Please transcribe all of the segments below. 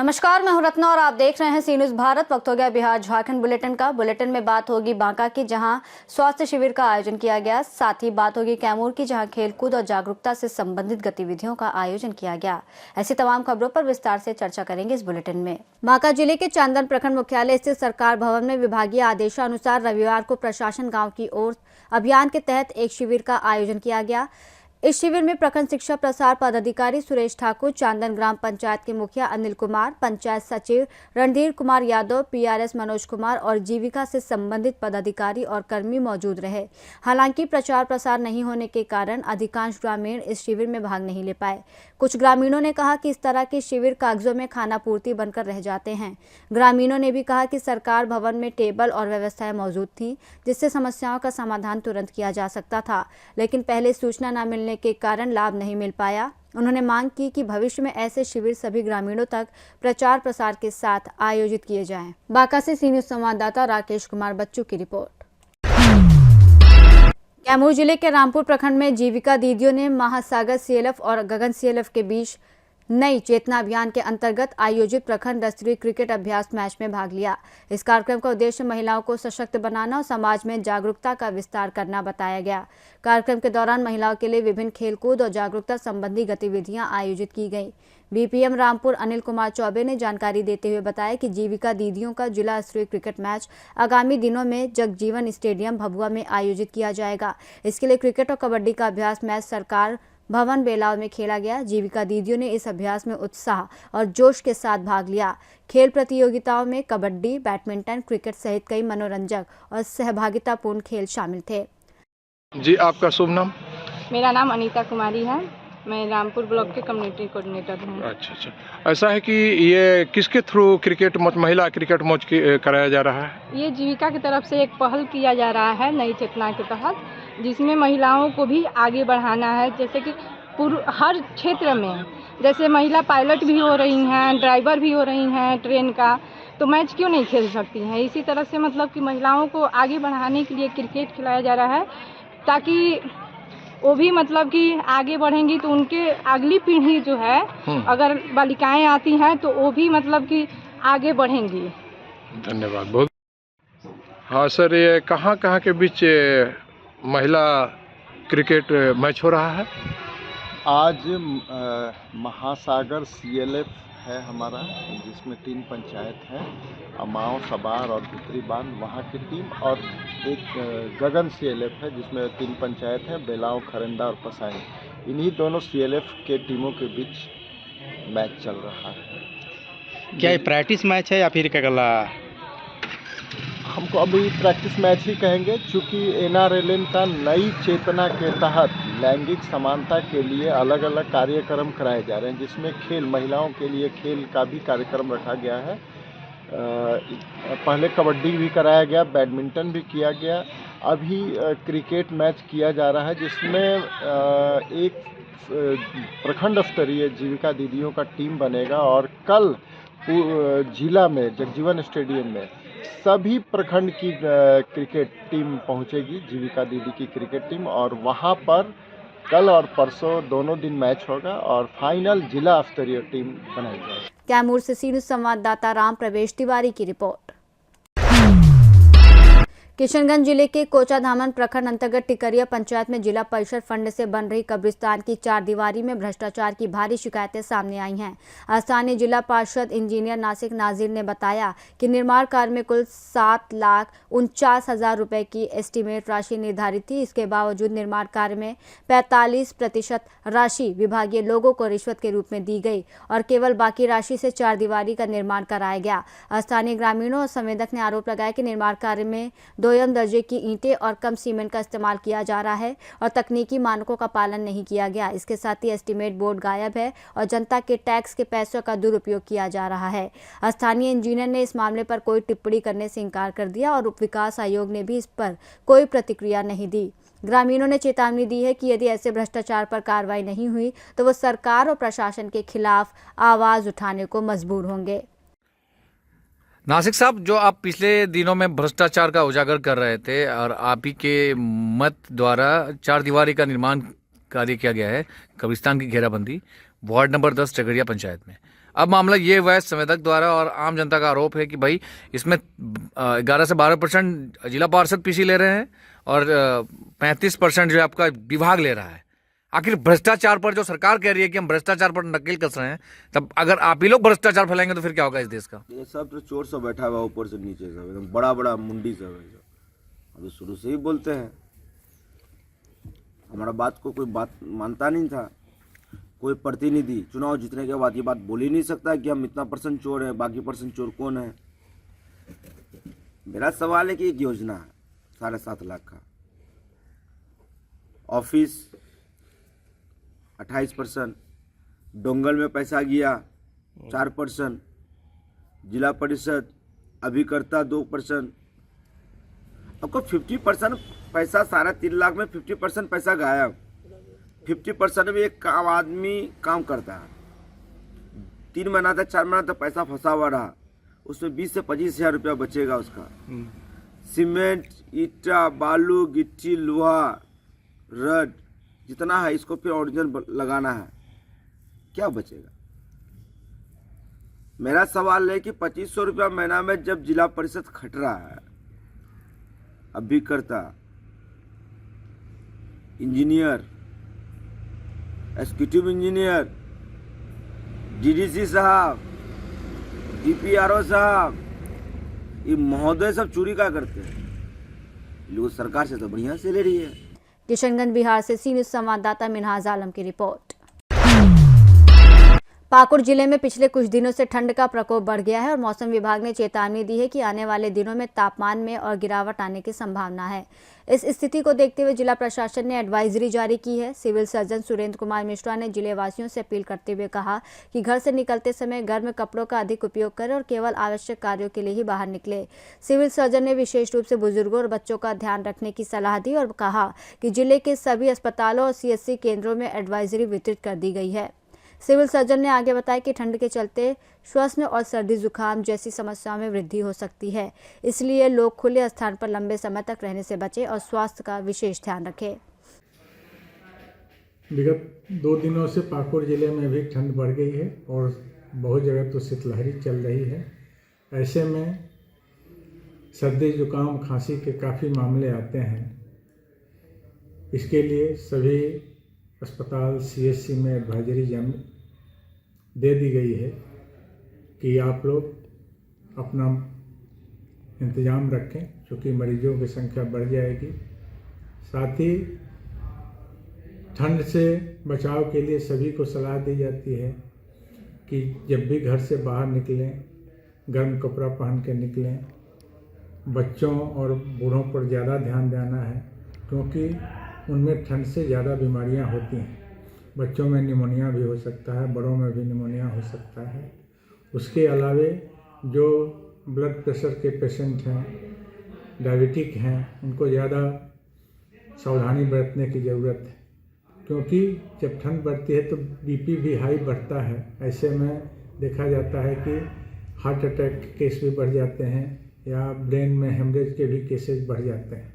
नमस्कार, मैं हूं रत्ना और आप देख रहे हैं सी न्यूज़ भारत। वक्त हो गया बिहार झारखंड बुलेटिन का। बुलेटिन में बात होगी बांका की, जहां स्वास्थ्य शिविर का आयोजन किया गया। साथ ही बात होगी कैमूर की, जहां खेलकूद और जागरूकता से संबंधित गतिविधियों का आयोजन किया गया। ऐसी तमाम खबरों पर विस्तार से चर्चा करेंगे इस बुलेटिन में। बांका जिले के चांदन प्रखंड मुख्यालय स्थित सरकार भवन में विभागीय आदेशानुसार रविवार को प्रशासन गाँव की ओर अभियान के तहत एक शिविर का आयोजन किया गया। इस शिविर में प्रखंड शिक्षा प्रसार पदाधिकारी सुरेश ठाकुर, चांदन ग्राम पंचायत के मुखिया अनिल कुमार, पंचायत सचिव रणधीर कुमार यादव, पीआरएस मनोज कुमार और जीविका से संबंधित पदाधिकारी और कर्मी मौजूद रहे। हालांकि प्रचार प्रसार नहीं होने के कारण अधिकांश ग्रामीण इस शिविर में भाग नहीं ले पाए। कुछ ग्रामीणों ने कहा कि इस तरह के शिविर कागजों में खाना पूर्ति बनकर रह जाते हैं। ग्रामीणों ने भी कहा कि सरकार भवन में टेबल और व्यवस्थाएं मौजूद थी, जिससे समस्याओं का समाधान तुरंत किया जा सकता था, लेकिन पहले सूचना न मिलने के कारण लाभ नहीं मिल पाया। उन्होंने मांग की कि भविष्य में ऐसे शिविर सभी ग्रामीणों तक प्रचार प्रसार के साथ आयोजित किए जाएं। बांका से सी न्यूज़ संवाददाता राकेश कुमार बच्चू की रिपोर्ट। कैमूर जिले के रामपुर प्रखंड में जीविका दीदियों ने महासागर सीएलएफ और गगन सीएलएफ के बीच नई चेतना अभियान के अंतर्गत आयोजित प्रखंड स्तरीय क्रिकेट अभ्यास मैच में भाग लिया। इस कार्यक्रम का उद्देश्य महिलाओं को सशक्त बनाना और समाज में जागरूकता का विस्तार करना बताया गया। कार्यक्रम के दौरान महिलाओं के लिए विभिन्न खेलकूद और जागरूकता संबंधी गतिविधियां आयोजित की गई। बीपीएम रामपुर अनिल कुमार चौबे ने जानकारी देते हुए बताया कि जीविका दीदियों का जिला स्तरीय क्रिकेट मैच आगामी दिनों में जगजीवन स्टेडियम भभुआ में आयोजित किया जाएगा। इसके लिए क्रिकेट और कबड्डी का अभ्यास मैच सरकार भवन बेलाव में खेला गया। जीविका दीदियों ने इस अभ्यास में उत्साह और जोश के साथ भाग लिया। खेल प्रतियोगिताओं में कबड्डी, बैडमिंटन, क्रिकेट सहित कई मनोरंजक और सहभागितापूर्ण खेल शामिल थे। जी, आपका शुभ नाम? मेरा नाम अनीता कुमारी है। मैं रामपुर ब्लॉक के कम्युनिटी कोऑर्डिनेटर हूँ। अच्छा, ऐसा है कि ये किसके थ्रू क्रिकेट मैच, महिला क्रिकेट मैच कराया जा रहा है? ये जीविका की तरफ से एक पहल किया जा रहा है नई चेतना के तहत, जिसमें महिलाओं को भी आगे बढ़ाना है। जैसे कि हर क्षेत्र में, जैसे महिला पायलट भी हो रही हैं, ड्राइवर भी हो रही हैं ट्रेन का, तो मैच क्यों नहीं खेल सकती हैं। इसी तरह से मतलब कि महिलाओं को आगे बढ़ाने के लिए क्रिकेट खिलाया जा रहा है, ताकि वो भी मतलब कि आगे बढ़ेंगी तो उनके अगली पीढ़ी जो है, अगर बालिकाएं आती हैं तो वो भी मतलब कि आगे बढ़ेंगी। धन्यवाद बहुत। हाँ सर, ये कहाँ के बीच महिला क्रिकेट मैच हो रहा है? आज महासागर सीएलएफ है हमारा, जिसमें 3 पंचायत हैं, अमाव, सबार और भित्री बांध, वहाँ की टीम, और एक गगन सीएलएफ है जिसमें 3 पंचायत हैं, बेलाव, खरंदा और पसाई। इन्हीं दोनों सीएलएफ के टीमों के बीच मैच चल रहा है। क्या ये प्रैक्टिस मैच है या फिर क्या गला? हमको अभी प्रैक्टिस मैच ही कहेंगे, चूँकि एनआरएलएन का नई चेतना के तहत लैंगिक समानता के लिए अलग अलग कार्यक्रम कराए जा रहे हैं, जिसमें खेल, महिलाओं के लिए खेल का भी कार्यक्रम रखा गया है। पहले कबड्डी भी कराया गया, बैडमिंटन भी किया गया, अभी क्रिकेट मैच किया जा रहा है, जिसमें एक प्रखंड स्तरीय जीविका दीदियों का टीम बनेगा और कल जिला में जगजीवन स्टेडियम में सभी प्रखंड की क्रिकेट टीम पहुंचेगी, जीविका दीदी की क्रिकेट टीम, और वहां पर कल और परसों दोनों दिन मैच होगा और फाइनल जिला स्तरीय टीम बनाई जाएगी। कैमूर से सी न्यूज़ संवाददाता राम प्रवेश तिवारी की रिपोर्ट। किशनगंज जिले के कोचाधामन प्रखंड अंतर्गत टिकरिया पंचायत में जिला परिषद फंड से बन रही कब्रिस्तान की 4 दीवारी में भ्रष्टाचार की भारी शिकायतें सामने आई हैं। स्थानीय जिला पार्षद इंजीनियर नासिक नाजिर ने बताया कि निर्माण कार्य में कुल 7,49,000 रुपए की एस्टीमेट राशि निर्धारित थी। इसके बावजूद निर्माण कार्य में 45% राशि विभागीय लोगों को रिश्वत के रूप में दी गई और केवल बाकी राशि से 4 दीवारी का निर्माण कराया गया। स्थानीय ग्रामीणों और संवेदक ने आरोप लगाया कि निर्माण कार्य में 2 दर्जे की ईंटें और कम सीमेंट का इस्तेमाल किया जा रहा है और तकनीकी मानकों का पालन नहीं किया गया। इसके साथ ही एस्टीमेट बोर्ड गायब है और जनता के टैक्स के पैसों का दुरुपयोग किया जा रहा है। स्थानीय इंजीनियर ने इस मामले पर कोई टिप्पणी करने से इनकार कर दिया और उप विकास आयोग ने भी इस पर कोई प्रतिक्रिया नहीं दी। ग्रामीणों ने चेतावनी दी है कि यदि ऐसे भ्रष्टाचार पर कार्रवाई नहीं हुई तो वो सरकार और प्रशासन के खिलाफ आवाज उठाने को मजबूर होंगे। नासिक साहब, जो आप पिछले दिनों में भ्रष्टाचार का उजागर कर रहे थे और आप ही के मत द्वारा 4 दीवारी का निर्माण कार्य किया गया है, कब्रिस्तान की घेराबंदी, वार्ड नंबर 10 टिकरिया पंचायत में, अब मामला ये हुआ है संवेदक द्वारा और आम जनता का आरोप है कि भाई इसमें 11 से 12% जिला पार्षद पीसी ले रहे हैं और 35% जो है आपका विभाग ले रहा है। आखिर भ्रष्टाचार पर जो सरकार कह रही है कि हम भ्रष्टाचार पर नकेल कस रहे हैं, तब अगर आप ही लोग भ्रष्टाचार फैलाएंगे तो फिर क्या होगा इस देश का? ये सब तो चोर सब बैठा हुआ ऊपर से नीचे सब एकदम बड़ा बड़ा मुंडी सब है। अभी शुरू से ही बोलते हैं, हमारा बात को कोई बात मानता नहीं था। कोई प्रतिनिधि चुनाव जीतने के बाद ये बात बोल ही नहीं सकता कि हम इतना % चोर है, बाकी % चोर कौन है। मेरा सवाल है कि एक योजना है 7.5 लाख का, ऑफिस 28%, डोंगल में पैसा गया 4%, जिला परिषद अभिकर्ता 2%, आपको 50% पैसा 3.5 लाख में 50% पैसा गायब। 50% में एक काम आदमी काम करता है, 3 महीना तक 4 महीना तक पैसा फंसा हुआ रहा, उसमें 20 से 25 हज़ार रुपया बचेगा उसका। सीमेंट, ईटा, बालू, गिट्टी, लोहा, रड जितना है इसको फिर ओरिजिनल लगाना है, क्या बचेगा? मेरा सवाल है कि 2500 रुपया महीना में जब जिला परिषद खट रहा है, अभिकर्ता, इंजीनियर, एग्जीक्यूटिव इंजीनियर, डीडीसी साहब, डीपीआरओ साहब, ये महोदय सब चोरी का करते हैं। लोग सरकार से तो बढ़िया से ले रही है। किशनगंज बिहार से सी न्यूज संवाददाता मिनहाज आलम की रिपोर्ट। पाकुड़ जिले में पिछले कुछ दिनों से ठंड का प्रकोप बढ़ गया है और मौसम विभाग ने चेतावनी दी है कि आने वाले दिनों में तापमान में और गिरावट आने की संभावना है। इस स्थिति को देखते हुए जिला प्रशासन ने एडवाइजरी जारी की है। सिविल सर्जन सुरेंद्र कुमार मिश्रा ने जिले वासियों से अपील करते हुए कहा कि घर से निकलते समय गर्म कपड़ों का अधिक उपयोग करें और केवल आवश्यक कार्यों के लिए ही बाहर निकले। सिविल सर्जन ने विशेष रूप से बुजुर्गों और बच्चों का ध्यान रखने की सलाह दी और कहा कि जिले के सभी अस्पतालों और सीएससी केंद्रों में एडवाइजरी वितरित कर दी गई है। सिविल सर्जन ने आगे बताया कि ठंड के चलते श्वसन और सर्दी जुकाम जैसी समस्याओं में वृद्धि हो सकती है, इसलिए लोग खुले स्थान पर लंबे समय तक रहने से बचें और स्वास्थ्य का विशेष ध्यान रखें। विगत 2 दिनों से पाकुड़ जिले में भी ठंड बढ़ गई है और बहुत जगह तो शीतलहरी चल रही है। ऐसे में सर्दी जुकाम खांसी के काफ़ी मामले आते हैं। इसके लिए सभी अस्पताल सीएससी में एडवाइजरी दे दी गई है कि आप लोग अपना इंतज़ाम रखें, क्योंकि मरीजों की संख्या बढ़ जाएगी। साथ ही ठंड से बचाव के लिए सभी को सलाह दी जाती है कि जब भी घर से बाहर निकलें गर्म कपड़ा पहन के निकलें। बच्चों और बूढ़ों पर ज़्यादा ध्यान देना है, क्योंकि उनमें ठंड से ज़्यादा बीमारियां होती हैं। बच्चों में निमोनिया भी हो सकता है, बड़ों में भी निमोनिया हो सकता है। उसके अलावे जो ब्लड प्रेशर के पेशेंट हैं, डायबिटिक हैं, उनको ज़्यादा सावधानी बरतने की ज़रूरत है, क्योंकि जब ठंड बढ़ती है तो बीपी भी हाई बढ़ता है। ऐसे में देखा जाता है कि हार्ट अटैक के केस भी बढ़ जाते हैं या ब्रेन में हेमरेज के भी केसेस बढ़ जाते हैं।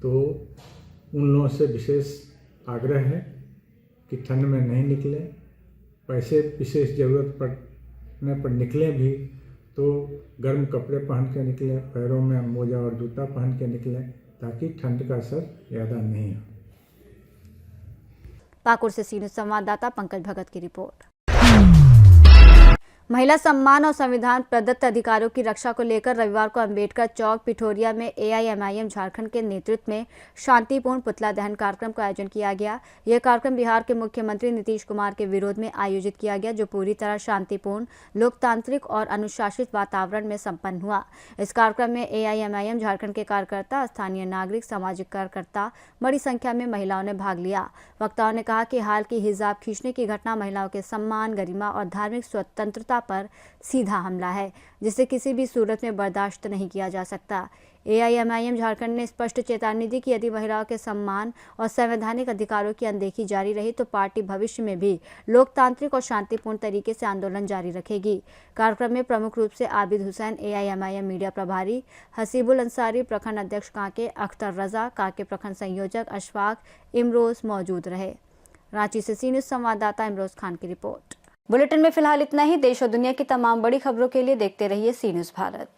तो उन लोगों से विशेष आग्रह है कि ठंड में नहीं निकलें। वैसे विशेष ज़रूरत पड़ने पर निकलें भी तो गर्म कपड़े पहन के निकलें, पैरों में मोजा और जूता पहन के निकलें, ताकि ठंड का असर ज़्यादा नहीं हो। पाकुड़ से सी न्यूज संवाददाता पंकज भगत की रिपोर्ट। महिला सम्मान और संविधान प्रदत्त अधिकारों की रक्षा को लेकर रविवार को अंबेडकर चौक पिठोरिया में एआईएमआईएम झारखंड के नेतृत्व में शांतिपूर्ण पुतला दहन कार्यक्रम का आयोजन किया गया। यह कार्यक्रम बिहार के मुख्यमंत्री नीतीश कुमार के विरोध में आयोजित किया गया, जो पूरी तरह शांतिपूर्ण, लोकतांत्रिक और अनुशासित वातावरण में संपन्न हुआ। इस कार्यक्रम में एआईएमआईएम झारखंड के कार्यकर्ता, स्थानीय नागरिक, सामाजिक कार्यकर्ता, बड़ी संख्या में महिलाओं ने भाग लिया। वक्ताओं ने कहा कि हाल की हिजाब खींचने की घटना महिलाओं के सम्मान, गरिमा और धार्मिक स्वतंत्रता पर सीधा हमला है, जिसे किसी भी सूरत में बर्दाश्त नहीं किया जा सकता। एआईएमआईएम झारखंड ने स्पष्ट चेतावनी दी कि यदि महिलाओं के सम्मान और संवैधानिक अधिकारों की अनदेखी जारी रही तो पार्टी भविष्य में भी लोकतांत्रिक और शांतिपूर्ण तरीके से आंदोलन जारी रखेगी। कार्यक्रम में प्रमुख रूप से आबिद हुसैन, एआईएमआईएम मीडिया प्रभारी, हसीबुल अंसारी, प्रखंड अध्यक्ष कांके, अख्तर रजा, कांके प्रखंड संयोजक अशफाक, इमरोज मौजूद रहे। रांची से सी न्यूज संवाददाता इमरोज खान की रिपोर्ट। बुलेटिन में फिलहाल इतना ही। देश और दुनिया की तमाम बड़ी खबरों के लिए देखते रहिए सी न्यूज़ भारत।